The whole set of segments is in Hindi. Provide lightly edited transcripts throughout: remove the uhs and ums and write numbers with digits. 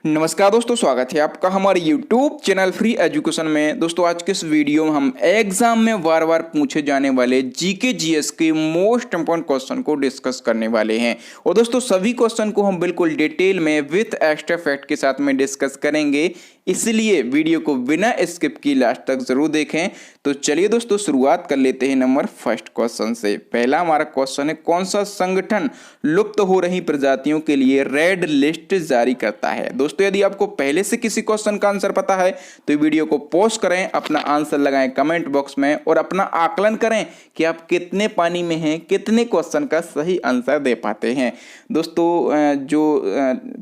नमस्कार दोस्तों, स्वागत है आपका हमारे YouTube चैनल फ्री एजुकेशन में। दोस्तों आज के इस वीडियो में हम एग्जाम में बार बार पूछे जाने वाले जीके जीएस के मोस्ट इंपोर्टेंट क्वेश्चन को डिस्कस करने वाले हैं। और दोस्तों सभी क्वेश्चन को हम बिल्कुल डिटेल में विथ एक्स्ट्रा फैक्ट के साथ में डिस्कस करेंगे, इसलिए वीडियो को बिना स्किप की लास्ट तक जरूर देखें। तो चलिए दोस्तों शुरुआत कर लेते हैं नंबर फर्स्ट क्वेश्चन से। पहला हमारा क्वेश्चन है, कौन सा संगठन लुप्त हो रही प्रजातियों के लिए रेड लिस्ट जारी करता है। दोस्तों यदि आपको पहले से किसी क्वेश्चन का आंसर पता है तो वीडियो को पॉज करें, अपना आंसर लगाएं कमेंट बॉक्स में और अपना आकलन करें कि आप कितने पानी में हैं, कितने क्वेश्चन का सही आंसर दे पाते हैं। दोस्तों जो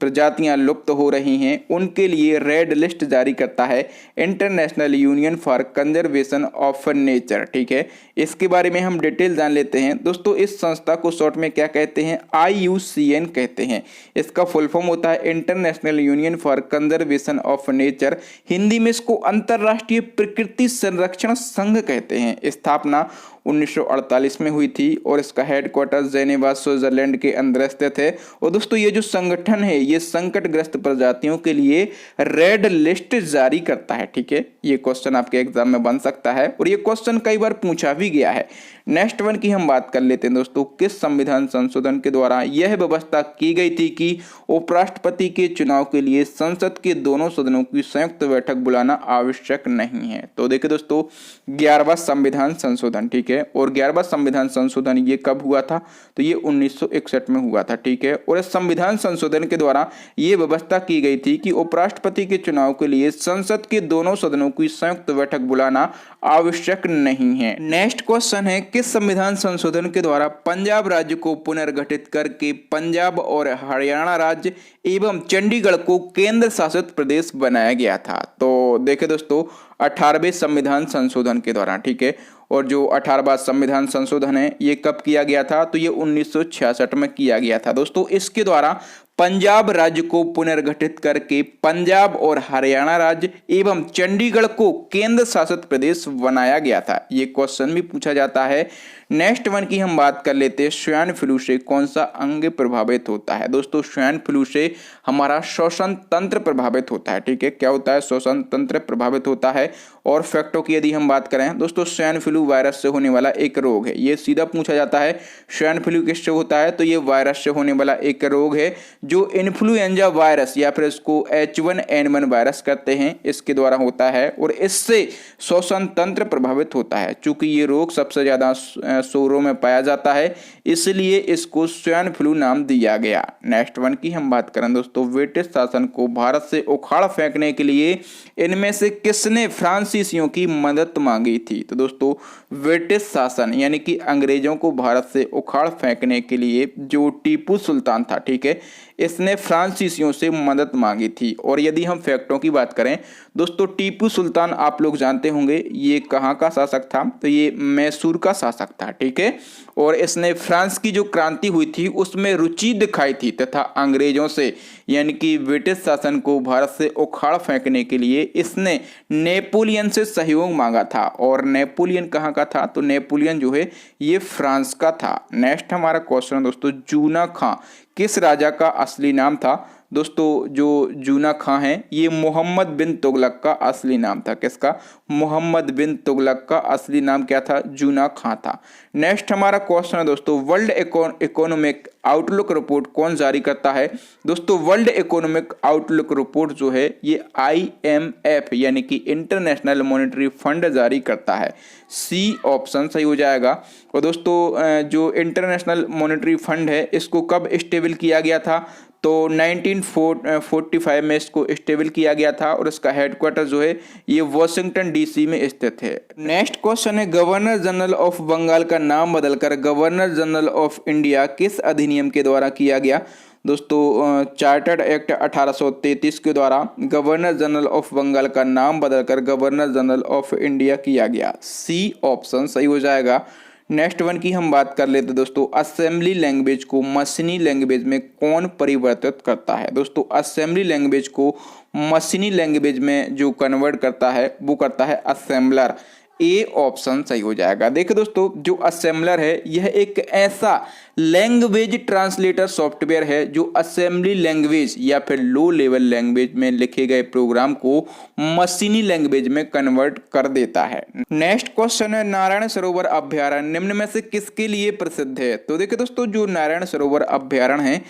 प्रजातियां लुप्त हो रही हैं उनके लिए रेड लिस्ट जारी करता है international union for conservation of nature. ठीक है, इसके बारे में हम डिटेल जान लेते हैं। दोस्तों इस संस्था को शॉर्ट में क्या कहते हैं, IUCN कहते हैं। इसका फुल फॉर्म होता है international union for conservation of nature. Hindi में इसको अंतरराष्ट्रीय प्रकृति संरक्षण संघ कहते हैं। स्थापना 1948 में हुई थी और इसका हेडक्वार्टर जेनेवा स्विट्जरलैंड के अंदर स्थित है। और दोस्तों ये जो संगठन है ये संकटग्रस्त प्रजातियों के लिए रेड लिस्ट जारी करता है। ठीक है, ये क्वेश्चन आपके एग्जाम में बन सकता है और ये क्वेश्चन कई बार पूछा भी गया है। नेक्स्ट वन की हम बात कर लेते हैं दोस्तों, किस संविधान संशोधन के द्वारा यह व्यवस्था की गई थी कि उपराष्ट्रपति के चुनाव के लिए संसद के दोनों सदनों की संयुक्त बैठक बुलाना आवश्यक नहीं है। तो देखिए दोस्तों 11वां संविधान संशोधन, ठीक है, और 11वां संविधान संशोधन ये कब हुआ था, तो ये 1961 में हुआ था। ठीक है, और इस संविधान संशोधन के द्वारा ये व्यवस्था की गई थी कि उपराष्ट्रपति के चुनाव के लिए संसद के दोनों सदनों की संयुक्त बैठक बुलाना आवश्यक नहीं है। नेक्स्ट क्वेश्चन है, किस संविधान संशोधन के द्वारा पंजाब राज्य को पुनर्गठित करके पंजाब और हरियाणा राज्य एवं चंडीगढ़ को केंद्र शासित प्रदेश बनाया गया था। तो देखिए दोस्तों 18वें संविधान संशोधन के दौरान, ठीक है, और जो 18वां संविधान संशोधन है ये कब किया गया था, तो ये 1966 में किया गया था। दोस्तों इसके द्वारा पंजाब राज्य को पुनर्गठित करके पंजाब और हरियाणा राज्य एवं चंडीगढ़ को केंद्र शासित प्रदेश बनाया गया था। ये क्वेश्चन भी पूछा जाता है। नेक्स्ट वन की हम बात कर लेते हैं, स्वाइन फ्लू से कौन सा अंग प्रभावित होता है। दोस्तों स्वाइन फ्लू से हमारा श्वसन तंत्र प्रभावित होता है। ठीक है, क्या होता है, श्वसन तंत्र प्रभावित होता है। और फैक्टों की यदि हम बात करें दोस्तों, स्वाइन फ्लू वायरस से होने वाला एक रोग है। ये सीधा पूछा जाता है स्वाइन फ्लू किससे होता है, तो ये वायरस से होने वाला एक रोग है जो इन्फ्लुएंजा वायरस या फिर इसको H1N1 वायरस कहते हैं, इसके द्वारा होता है और इससे श्वसन तंत्र प्रभावित होता है। चूंकि ये रोग सबसे ज्यादा सूअरों में पाया जाता है इसलिए इसको स्वाइन फ्लू नाम दिया गया। नेक्स्ट वन की हम बात करें दोस्तों, ब्रिटिश शासन को भारत से उखाड़ फेंकने के लिए इनमें से किसने फ्रांसीसियों की मदद मांगी थी। तो दोस्तों ब्रिटिश शासन यानी कि अंग्रेजों को भारत से उखाड़ फेंकने के लिए जो टीपू सुल्तान था, ठीक है, इसने फ्रांसीसियों से मदद मांगी थी। और यदि हम फैक्टों की बात करें दोस्तों, टीपू सुल्तान आप लोग जानते होंगे ये कहाँ का शासक था, तो ये मैसूर का शासक था। ठीक है, और इसने फ्रांस की जो क्रांति हुई थी उसमें रुचि दिखाई थी तथा अंग्रेजों से यानी कि ब्रिटिश शासन को भारत से उखाड़ फेंकने के लिए इसने नेपोलियन से सहयोग मांगा था। और नेपोलियन कहाँ का था, तो नेपोलियन जो है ये फ्रांस का था। नेक्स्ट हमारा क्वेश्चन है दोस्तों, जूना खां किस राजा का असली नाम था। दोस्तों जो जूना खां है ये मोहम्मद बिन तुगलक का असली नाम था। किसका, मोहम्मद बिन तुगलक का असली नाम क्या था, जूना खां था। नेक्स्ट हमारा क्वेश्चन है दोस्तों, वर्ल्ड इकोनॉमिक आउटलुक रिपोर्ट कौन जारी करता है। दोस्तों वर्ल्ड इकोनॉमिक आउटलुक रिपोर्ट जो है ये IMF यानी कि इंटरनेशनल मॉनेटरी फंड जारी करता है। सी ऑप्शन सही हो जाएगा। और दोस्तों जो इंटरनेशनल मॉनेटरी फंड है इसको कब स्टेबल किया गया था, तो 1945 में इसको स्टेबल किया गया था और इसका हेडक्वार्टर जो है ये वॉशिंगटन DC में स्थित है। नेक्स्ट क्वेश्चन है, गवर्नर जनरल ऑफ बंगाल का नाम बदलकर गवर्नर जनरल ऑफ इंडिया किस अधिनियम के द्वारा किया गया। दोस्तों चार्टर्ड एक्ट 1833 के द्वारा गवर्नर जनरल ऑफ बंगाल का नाम बदलकर गवर्नर जनरल ऑफ इंडिया किया गया। सी ऑप्शन सही हो जाएगा। नेक्स्ट वन की हम बात कर लेते दोस्तों, असेंबली लैंग्वेज को मशीनी लैंग्वेज में कौन परिवर्तित करता है। दोस्तों असेंबली लैंग्वेज को मशीनी लैंग्वेज में जो कन्वर्ट करता है वो करता है असेंबलर। ए ऑप्शन सही हो जाएगा। देखिए दोस्तों, जो असेंबलर है यह एक ऐसा लैंग्वेज ट्रांसलेटर सॉफ्टवेयर है जो असेंबली लैंग्वेज या फिर लो लेवल लैंग्वेज में लिखे गए प्रोग्राम को मशीनी लैंग्वेज में कन्वर्ट कर देता है। नेक्स्ट क्वेश्चन है, नारायण सरोवर अभ्यारण्य निम्न में से किसके लिए प्रसिद्ध है? तो देखिए दोस्तों, जो नारायण सरोवर अभ्यारण्य है,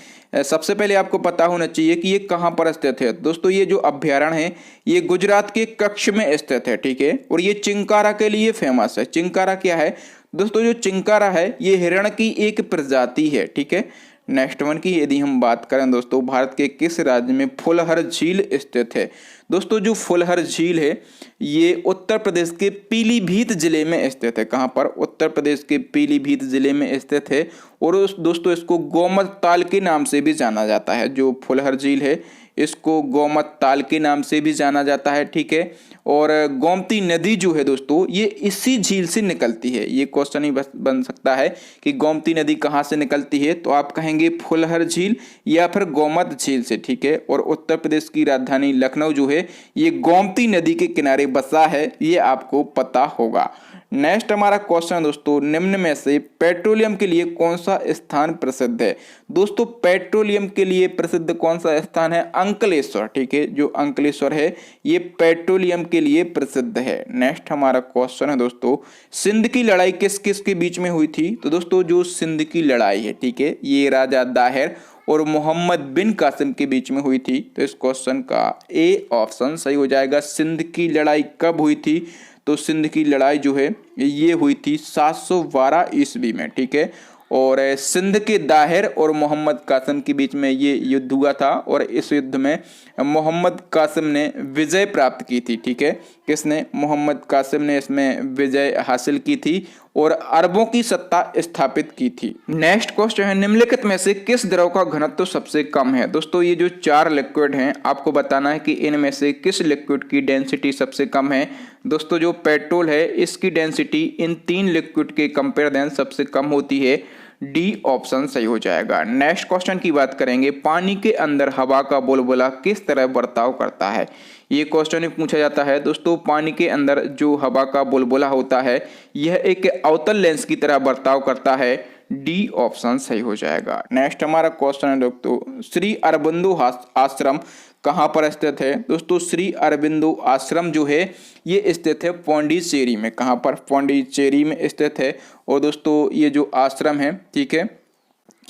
सबसे पहले आपको पता होना चाहिए कि ये कहाँ पर स्थित है। दोस्तों, ये जो अभ्यारण्य है ये गुजरात के कच्छ में स्थित है, ठीक है। और ये चिंकारा के लिए फेमस है। चिंकारा क्या है दोस्तों? जो चिंकारा है ये हिरण की एक प्रजाति है, ठीक है। नेक्स्ट वन की यदि हम बात करें दोस्तों, भारत के किस राज्य में फुलहर झील स्थित है? दोस्तों, जो फुलहर झील है ये उत्तर प्रदेश के पीलीभीत जिले में स्थित है। कहाँ पर? उत्तर प्रदेश के पीलीभीत जिले में स्थित है। और दोस्तों, इसको गोमत ताल के नाम से भी जाना जाता है। जो फुलहर झील है इसको गोमत ताल के नाम से भी जाना जाता है, ठीक है। और गोमती नदी जो है दोस्तों ये इसी झील से निकलती है। ये क्वेश्चन ही बन सकता है कि गोमती नदी कहाँ से निकलती है, तो आप कहेंगे फुलहर झील या फिर गोमत झील से, ठीक है। और उत्तर प्रदेश की राजधानी लखनऊ जो है ये गोमती नदी के किनारे बसा है, ये आपको पता होगा। नेक्स्ट हमारा क्वेश्चन है दोस्तों, निम्न में से पेट्रोलियम के लिए कौन सा स्थान प्रसिद्ध है? दोस्तों, पेट्रोलियम के लिए प्रसिद्ध कौन सा स्थान है? अंकलेश्वर, ठीक है। जो अंकलेश्वर है ये पेट्रोलियम के लिए प्रसिद्ध है। नेक्स्ट हमारा क्वेश्चन है दोस्तों, सिंध की लड़ाई किस किस के बीच में हुई थी? तो दोस्तों, जो सिंध की लड़ाई है, ठीक है, ये राजा दाहिर और मोहम्मद बिन कासिम के बीच में हुई थी। तो इस क्वेश्चन का ए ऑप्शन सही हो जाएगा। सिंध की लड़ाई कब हुई थी? तो सिंध की लड़ाई जो है ये हुई थी 712 ईस्वी में, ठीक है। और सिंध के दाहिर और मोहम्मद कासिम के बीच में ये युद्ध हुआ था और इस युद्ध में मोहम्मद कासिम ने विजय प्राप्त की थी, ठीक है। किसने? मोहम्मद कासिम ने इसमें विजय हासिल की थी और अरबों की सत्ता स्थापित की थी। नेक्स्ट क्वेश्चन है, निम्नलिखित में से किस द्रव का घनत्व सबसे कम है? दोस्तों, ये जो 4 लिक्विड हैं आपको बताना है कि इनमें से किस लिक्विड की डेंसिटी सबसे कम है। दोस्तों, जो पेट्रोल है इसकी डेंसिटी इन 3 लिक्विड के कंपेयर देन सबसे कम होती है। डी ऑप्शन सही हो जाएगा। नेक्स्ट क्वेश्चन की बात करेंगे, पानी के अंदर हवा का बुलबुला किस तरह बर्ताव करता है? ये क्वेश्चन पूछा जाता है। दोस्तों, पानी के अंदर जो हवा का बुलबुला होता है यह एक अवतल लेंस की तरह बर्ताव करता है। डी ऑप्शन सही हो जाएगा। नेक्स्ट हमारा क्वेश्चन है दोस्तों, श्री अरबिंदो आश्रम कहाँ पर स्थित है? दोस्तों, श्री अरबिंदो आश्रम जो है ये स्थित है पौंडीचेरी में। कहाँ पर? पौंडीचेरी में स्थित है। और दोस्तों, ये जो आश्रम है, ठीक है,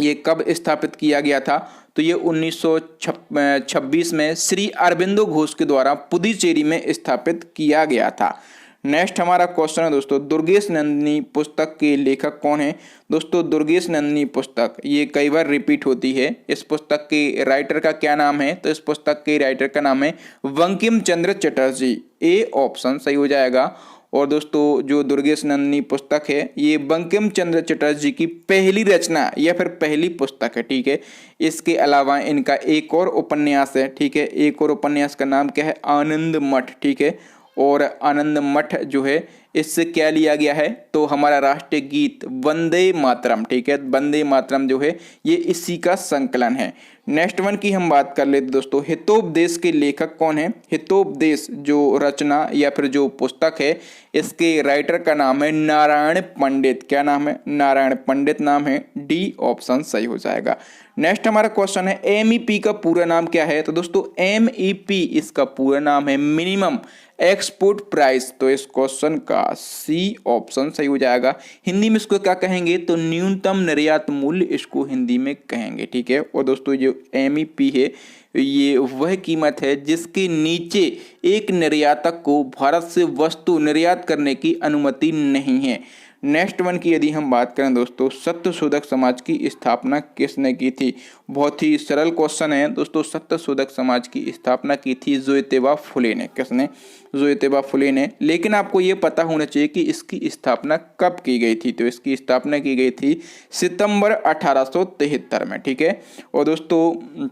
ये कब स्थापित किया गया था? तो ये 1926 में श्री अरबिंदो घोष के द्वारा पुदुचेरी में स्थापित किया गया था। नेक्स्ट हमारा क्वेश्चन है दोस्तों, दुर्गेश नंदिनी पुस्तक के लेखक कौन है? दोस्तों, दुर्गेश नंदिनी पुस्तक ये कई बार रिपीट होती है। इस पुस्तक के राइटर का क्या नाम है? तो इस पुस्तक के राइटर का नाम है बंकिम चंद्र चटर्जी। ए ऑप्शन सही हो जाएगा। और दोस्तों, जो दुर्गेश नंदिनी पुस्तक है ये बंकिम चंद्र चटर्जी की पहली रचना या फिर पहली पुस्तक है, ठीक है। इसके अलावा इनका एक और उपन्यास है, ठीक है। एक और उपन्यास का नाम क्या है? आनंद मठ, ठीक है। और आनंद मठ जो है इससे क्या लिया गया है? तो हमारा राष्ट्रीय गीत वंदे मातरम, ठीक है। वंदे मातरम जो है ये इसी का संकलन है। नेक्स्ट वन की हम बात कर लेते दोस्तों, हितोपदेश के लेखक कौन है? हितोपदेश जो रचना या फिर जो पुस्तक है इसके राइटर का नाम है नारायण पंडित। क्या नाम है? नारायण पंडित नाम है। डी ऑप्शन सही हो जाएगा। नेक्स्ट हमारा क्वेश्चन है, MEP का पूरा नाम क्या है? तो दोस्तों, MEP इसका पूरा नाम है मिनिमम एक्सपोर्ट प्राइस। तो इस क्वेश्चन का सी ऑप्शन सही हो जाएगा। हिंदी में इसको क्या कहेंगे? तो न्यूनतम निर्यात मूल्य इसको हिंदी में कहेंगे, ठीक है। और दोस्तों, जो MEP है ये वह कीमत है जिसके नीचे एक निर्यातक को भारत से वस्तु निर्यात करने की अनुमति नहीं है। नेक्स्ट वन की यदि हम बात करें दोस्तों, सत्यशोधक समाज की स्थापना किसने की थी? बहुत ही सरल क्वेश्चन है दोस्तों। सत्यशोधक समाज की स्थापना की थी ज्योतिबा फुले ने। किसने? ज्योतिबा फुले ने। लेकिन आपको ये पता होना चाहिए कि इसकी स्थापना कब की गई थी। तो इसकी स्थापना की गई थी सितंबर 1873 में, ठीक है। और दोस्तों,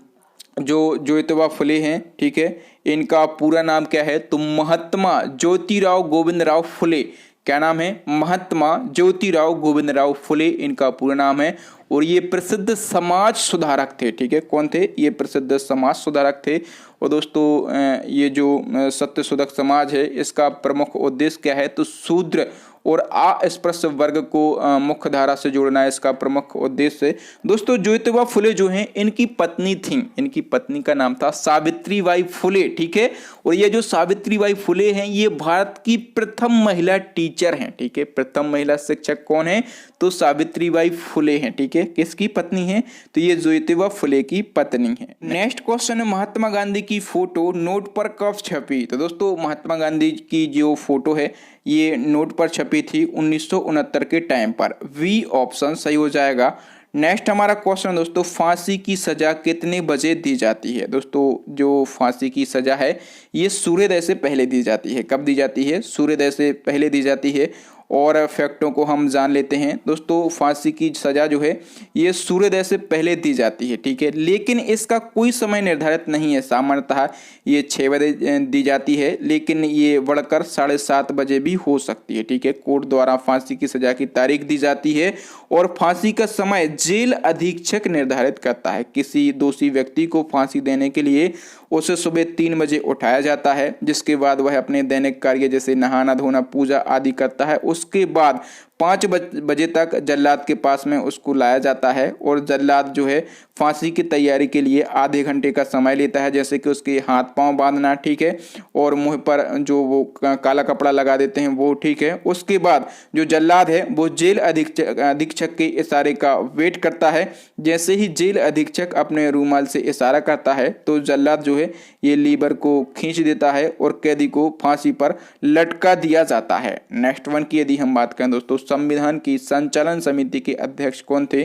जो ज्योतिबा फुले हैं, ठीक है, इनका पूरा नाम क्या है? तो महात्मा ज्योतिराव गोविंदराव फुले। क्या नाम है? महात्मा ज्योतिराव गोविंदराव फुले इनका पूरा नाम है। और ये प्रसिद्ध समाज सुधारक थे। ठीक है, कौन थे? ये प्रसिद्ध समाज सुधारक थे। और दोस्तों ये जो सत्यशोधक समाज है इसका प्रमुख उद्देश्य क्या है? तो शूद्र और अस्पृश्य वर्ग को मुख्य धारा से जोड़ना है इसका प्रमुख उद्देश्य है। दोस्तों ज्योतिबा फुले जो हैं इनकी पत्नी थी, इनकी पत्नी का नाम था सावित्रीबाई फुले। ठीक है, और ये जो सावित्रीबाई फुले हैं ये भारत की प्रथम महिला टीचर हैं। ठीक है, प्रथम महिला शिक्षक कौन है? तो सावित्रीबाई फुले हैं। ठीक है, किसकी पत्नी है? तो ये ज्योतिबा फुले की पत्नी है। नेक्स्ट क्वेश्चन है, महात्मा गांधी की फोटो नोट पर कब छपी? तो दोस्तों महात्मा गांधी की जो फोटो है ये नोट पर छपी थी 1969 के टाइम पर। वी ऑप्शन सही हो जाएगा। नेक्स्ट हमारा क्वेश्चन दोस्तों, फांसी की सजा कितने बजे दी जाती है? दोस्तों जो फांसी की सजा है ये सूर्योदय से पहले दी जाती है। कब दी जाती है? सूर्योदय से पहले दी जाती है। और फैक्टों को हम जान लेते हैं दोस्तों, फांसी की सजा जो है ये सूर्योदय से पहले दी जाती है। ठीक है, लेकिन इसका कोई समय निर्धारित नहीं है। सामान्यतः ये 6 बजे दी जाती है, लेकिन ये बढ़कर 7:30 बजे भी हो सकती है। ठीक है, कोर्ट द्वारा फांसी की सजा की तारीख दी जाती है और फांसी का समय जेल अधीक्षक निर्धारित करता है। किसी दोषी व्यक्ति को फांसी देने के लिए उसे सुबह 3 बजे उठाया जाता है, जिसके बाद वह अपने दैनिक कार्य जैसे नहाना धोना पूजा आदि करता है। उसके बाद 5 बजे तक जल्लाद के पास में उसको लाया जाता है और जल्लाद जो है फांसी की तैयारी के लिए आधे घंटे का समय लेता है, जैसे कि उसके हाथ पांव बांधना। ठीक है, और मुंह पर जो वो काला कपड़ा लगा देते हैं वो। ठीक है, उसके बाद जो जल्लाद है वो जेल अधीक्षक के इशारे का वेट करता है। जैसे ही जेल अधीक्षक अपने रूमाल से इशारा करता है तो जल्लाद जो है ये लीवर को खींच देता है और कैदी को फांसी पर लटका दिया जाता है। नेक्स्ट वन की यदि हम बात करें दोस्तों, संविधान की संचालन समिति के अध्यक्ष कौन थे?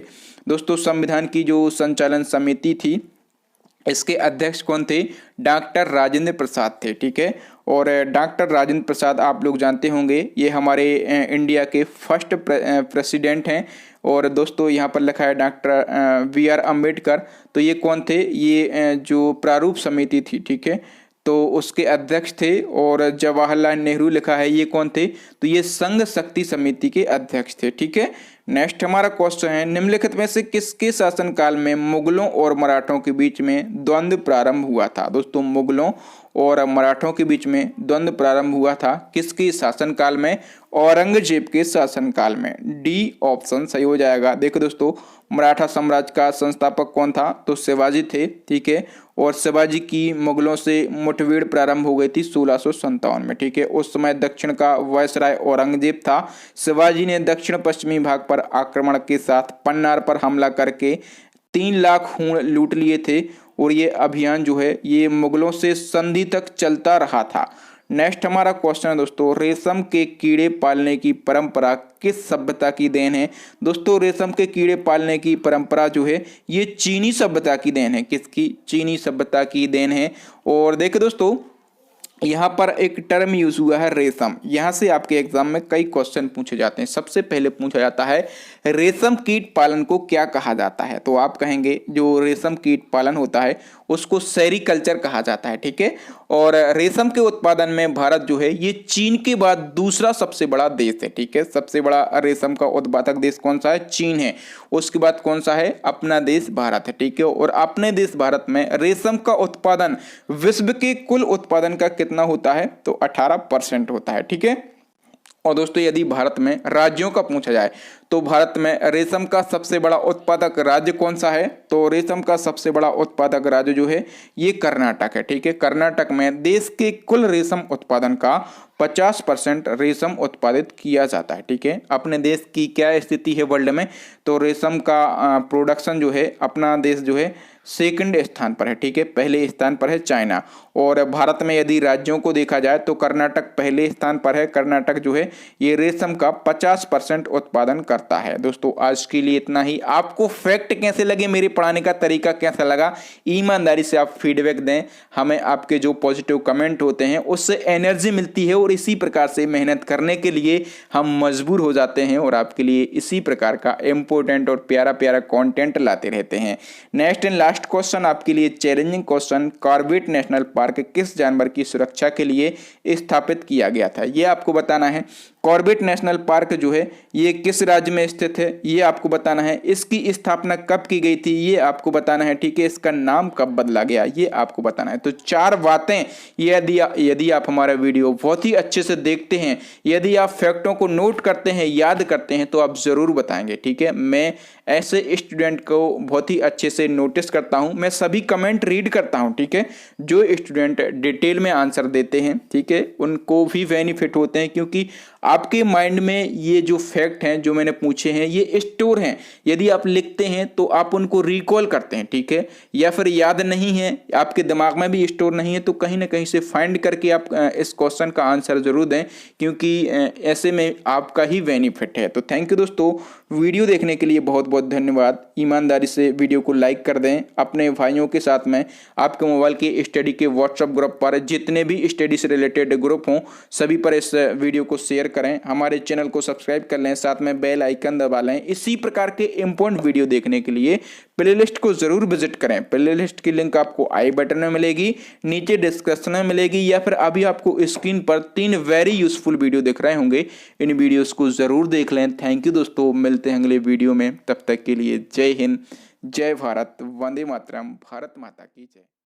दोस्तों संविधान की जो संचालन समिति थी इसके अध्यक्ष कौन थे? डॉक्टर राजेंद्र प्रसाद थे। ठीक है, और डॉक्टर राजेंद्र प्रसाद आप लोग जानते होंगे ये हमारे इंडिया के फर्स्ट प्रेसिडेंट हैं। और दोस्तों यहाँ पर लिखा है डॉक्टर बी.आर. अम्बेडकर, तो ये कौन थे? ये जो प्रारूप समिति थी, ठीक है, तो उसके अध्यक्ष थे। और जवाहरलाल नेहरू लिखा है, ये कौन थे? तो ये संघ शक्ति समिति के अध्यक्ष थे। ठीक है, नेक्स्ट हमारा क्वेश्चन है, निम्नलिखित में से किसके शासनकाल में मुगलों और मराठों के बीच में द्वंद्व प्रारंभ हुआ था? दोस्तों मुगलों और मराठों के बीच में द्वंद्व प्रारंभ हुआ था किसके शासनकाल में? औरंगजेब के शासनकाल में। डी ऑप्शन सही हो जाएगा। देखो दोस्तों, मराठा साम्राज्य का संस्थापक कौन था? तो शिवाजी थे। ठीक है, और शिवाजी की मुगलों से मुठभेड़ प्रारंभ हो गई थी 1657 में। ठीक है, उस समय दक्षिण का वायसराय औरंगजेब था। शिवाजी ने दक्षिण पश्चिमी भाग पर आक्रमण के साथ पन्नार पर हमला करके 3 लाख ऊँट लूट लिए थे और ये अभियान जो है ये मुगलों से संधि तक चलता रहा था। नेक्स्ट हमारा क्वेश्चन है दोस्तों, रेशम के कीड़े पालने की परंपरा किस सभ्यता की देन है? दोस्तों रेशम के कीड़े पालने की परंपरा जो है ये चीनी सभ्यता की देन है। किसकी? चीनी सभ्यता की देन है। और देखो दोस्तों यहाँ पर एक टर्म यूज हुआ है रेशम। यहाँ से आपके एग्जाम में कई क्वेश्चन पूछे जाते हैं। सबसे पहले पूछा जाता है रेशम कीट पालन को क्या कहा जाता है? तो आप कहेंगे जो रेशम कीट पालन होता है उसको सेरीकल्चर कहा जाता है। ठीक है, और रेशम के उत्पादन में भारत जो है ये चीन के बाद दूसरा सबसे बड़ा देश है। ठीक है, सबसे बड़ा रेशम का उत्पादक देश कौन सा है? चीन है। उसके बाद कौन सा है? अपना देश भारत है। ठीक है, और अपने देश भारत में रेशम का उत्पादन विश्व के कुल उत्पादन का कितना होता है? तो 18% होता है। ठीक है, और दोस्तों यदि भारत में राज्यों का पूछा जाए तो भारत में रेशम का सबसे बड़ा उत्पादक राज्य कौन सा है? तो रेशम का सबसे बड़ा उत्पादक राज्य जो है ये कर्नाटक है। ठीक है, कर्नाटक में देश के कुल रेशम उत्पादन का 50% रेशम उत्पादित किया जाता है। ठीक है, अपने देश की क्या स्थिति है वर्ल्ड में? तो रेशम का प्रोडक्शन जो है अपना देश जो है सेकंड स्थान पर है। ठीक है, पहले स्थान पर है चाइना। और भारत में यदि राज्यों को देखा जाए तो कर्नाटक पहले स्थान पर है। कर्नाटक जो है ये रेशम का 50% उत्पादन करता है। दोस्तों आज के लिए इतना ही। आपको फैक्ट कैसे लगे, मेरे पढ़ाने का तरीका कैसा लगा, ईमानदारी से आप फीडबैक दें। हमें आपके जो पॉजिटिव कमेंट होते हैं उससे एनर्जी मिलती है और इसी प्रकार से मेहनत करने के लिए हम मजबूर हो जाते हैं और आपके लिए इसी प्रकार का इम्पोर्टेंट और प्यारा प्यारा कंटेंट लाते रहते हैं। नेक्स्ट एंड लास्ट क्वेश्चन आपके लिए challenging question, Corbett national park किस जानवर की सुरक्षा के लिए स्थापित किया गया था? ये आपको बताना है कॉर्बेट नेशनल पार्क जो है ये किस राज्य में स्थित है ये आपको बताना है। इसकी स्थापना कब की गई थी ये आपको बताना है, ठीक है। इसका नाम कब बदला गया ये आपको बताना है। तो 4 बातें यदि आप हमारा वीडियो बहुत ही अच्छे से देखते हैं, यदि आप फैक्टों को नोट करते हैं, याद करते हैं, तो आप जरूर बताएंगे, ठीक है। मैं ऐसे स्टूडेंट को बहुत ही अच्छे से नोटिस करता हूं, मैं सभी कमेंट रीड करता हूं, ठीक है। जो स्टूडेंट डिटेल में आंसर देते हैं, ठीक है, उनको भी बेनिफिट होते हैं, क्योंकि आपके माइंड में ये जो फैक्ट हैं जो मैंने पूछे हैं ये स्टोर हैं। यदि आप लिखते हैं तो आप उनको रिकॉल करते हैं, ठीक है। या फिर याद नहीं है, आपके दिमाग में भी स्टोर नहीं है, तो कहीं ना कहीं से फाइंड करके आप इस क्वेश्चन का आंसर जरूर दें, क्योंकि ऐसे में आपका ही बेनिफिट है। तो थैंक यू दोस्तों, वीडियो देखने के लिए बहुत बहुत धन्यवाद। ईमानदारी से वीडियो को लाइक कर दें। अपने भाइयों के साथ में आपके मोबाइल के स्टडी के व्हाट्सएप ग्रुप पर जितने भी स्टडी से रिलेटेड ग्रुप हों सभी पर इस वीडियो को शेयर करें। हमारे चैनल को सब्सक्राइब कर लें, साथ में बेल आइकन दबा लें। इसी प्रकार के इंपॉर्टेंट वीडियो देखने के लिए प्लेलिस्ट को जरूर विजिट करें। प्लेलिस्ट की लिंक आपको आई बटन में मिलेगी, नीचे डिस्क्रिप्शन में मिलेगी, या फिर अभी आपको स्क्रीन पर 3 वेरी यूजफुल वीडियो दिख रहे होंगे। इन वीडियोस को जरूर देख लें। थैंक यू दोस्तों, मिलते हैं अगले वीडियो में। तब तक के लिए जय हिंद, जय भारत, वंदे मातरम, भारत माता की जय।